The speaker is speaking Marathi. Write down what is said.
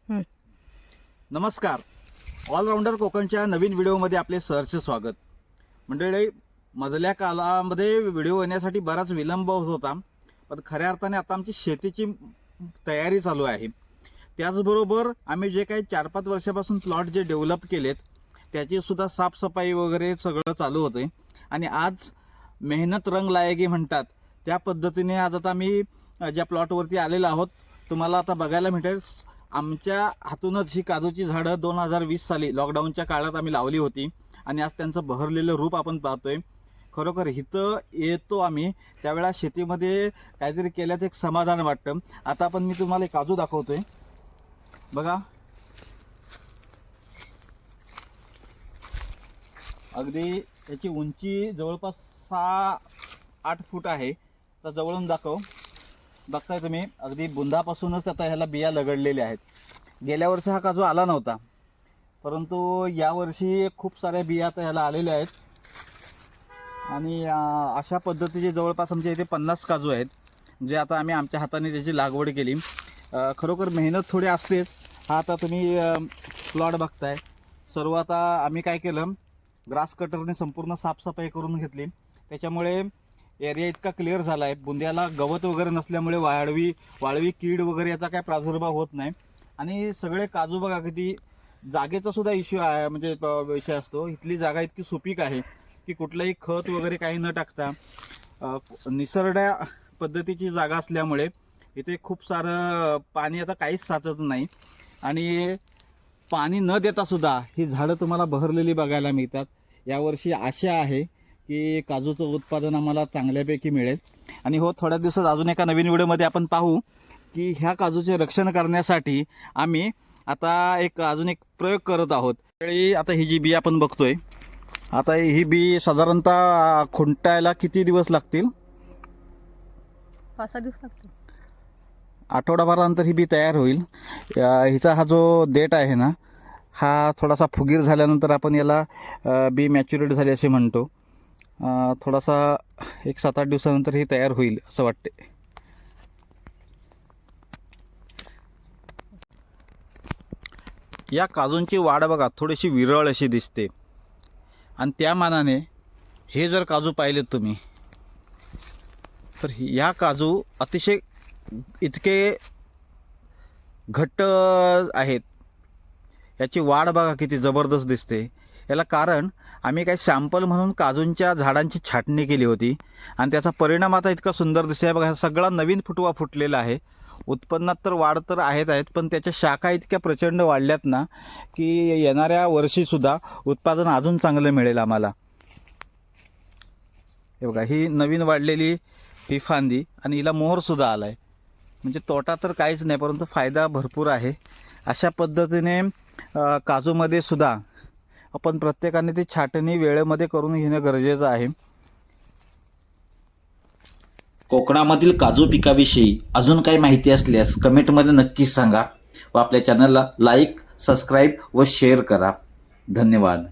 नमस्कार. ऑलराऊंडर कोकणच्या नवीन व्हिडिओमध्ये आपले सहर्ष स्वागत. मंडळी, मधल्या काळामध्ये व्हिडिओ येण्यासाठी बराच विलंब होत होता, पण खऱ्या अर्थाने आता आमची शेतीची तयारी चालू आहे. त्याचबरोबर आम्ही जे काही 4-5 वर्षापासून प्लॉट जे डेव्हलप केलेत त्याची सुद्धा साफसफाई वगैरे सगळं चालू होते. आणि आज मेहनत रंग लाएगी म्हणतात त्या पद्धतीने आज आता आम्ही ज्या प्लॉटवरती आलेलो आहोत तुम्हाला आता बघायला मिळेल. आमच्या हातूनच ही काजूची झाडं 2020 साली लॉकडाऊनच्या काळात आम्ही लावली होती आणि आज त्यांचं बहरलेलं रूप आपण पाहतोय. खरोखर इथं येतो आम्ही त्यावेळा शेतीमध्ये काहीतरी केल्याचं एक समाधान वाटतं. आता आपण मी तुम्हाला एक काजू दाखवतोय बघा. अगदी याची उंची जवळपास 6-8 फूट आहे. तर जवळून दाखव. बघताय तुम्ही अगदी बुंदापासूनच आता ह्याला बिया लगडलेल्या आहेत. गेल्या वर्षी हा काजू आला नव्हता, परंतु यावर्षी खूप साऱ्या बिया आता ह्याला आलेल्या आहेत. आणि अशा पद्धतीचे जवळपास आमच्या इथे 50 काजू आहेत जे आता आम्ही आमच्या हाताने त्याची लागवड केली. खरोखर मेहनत थोडी असतेच. हा आता तुम्ही प्लॉट बघताय. सर्व आता आम्ही काय केलं, ग्रास कटरने संपूर्ण साफसफाई करून घेतली. त्याच्यामुळे एरिया इतका क्लिअर झाला आहे. बुंद्याला गवत वगैरे नसल्यामुळे वाळवी कीड वगैरे याचा काय प्रादुर्भाव होत नाही. आणि सगळे काजू बघा किती जागेचा सुद्धा इश्यू आहे, म्हणजे विषय असतो. इथली जागा इतकी सुपीक आहे की कुठलंही खत वगैरे काही न टाकता निसरड्या पद्धतीची जागा असल्यामुळे इथे खूप सारं पाणी आता काहीच साचत नाही. आणि पाणी न देता सुद्धा ही झाडं तुम्हाला बहरलेली बघायला मिळतात. यावर्षी आशा आहे की काजूचं उत्पादन आम्हाला चांगल्यापैकी मिळेल. आणि हो, थोड्या दिवसात अजून एका नवीन व्हिडिओमध्ये आपण पाहू की ह्या काजूचे रक्षण करण्यासाठी आम्ही आता अजून एक प्रयोग करत आहोत. आता ही जी बी आपण बघतोय, आता ही बी साधारणतः खुंटायला किती दिवस लागतील? 5-6 दिवस लागतील. आठवडाभरानंतर ही बी तयार होईल. हिचा हा जो देठ आहे ना, हा थोडासा फुगीर झाल्यानंतर आपण याला बी मॅच्युरेट झाली असे म्हणतो. थोडासा एक 7-8 दिवसानंतर ही तयार होईल असं वाटते. या काजूंची वाढ बघा थोडीशी विरळ अशी दिसते. आणि त्या मानाने हे जर काजू पाहिलेत तुम्ही तर या काजू अतिशय इतके घट्ट आहेत. याची वाढ बघा किती जबरदस्त दिसते. याला कारण आम्ही काही सॅम्पल म्हणून काजूंच्या झाडांची छाटणी केली होती आणि त्याचा परिणाम आता इतका सुंदर दिसतोय बघा. सगळा नवीन फुटवा फुटलेला आहे. उत्पन्नात तर वाढ तर आहेत, पण त्याच्या शाखा इतक्या प्रचंड वाढल्यात ना की येणाऱ्या वर्षीसुद्धा उत्पादन अजून चांगलं मिळेल आम्हाला. हे बघा, ही नवीन वाढलेली ही फांदी आणि हिला मोहरसुद्धा आला आहे. म्हणजे तोटा तर काहीच नाही, परंतु फायदा भरपूर आहे. अशा पद्धतीने काजूमध्ये सुद्धा आपण प्रत्येकाने ती छाटणी वेळेमध्ये करून घेणं गरजेचं आहे. कोकणामधील काजू पिकाविषयी अजून काही माहिती असल्यास कमेंटमध्ये नक्कीच सांगा व आपल्या चॅनलला लाईक, सबस्क्राईब व शेअर करा. धन्यवाद.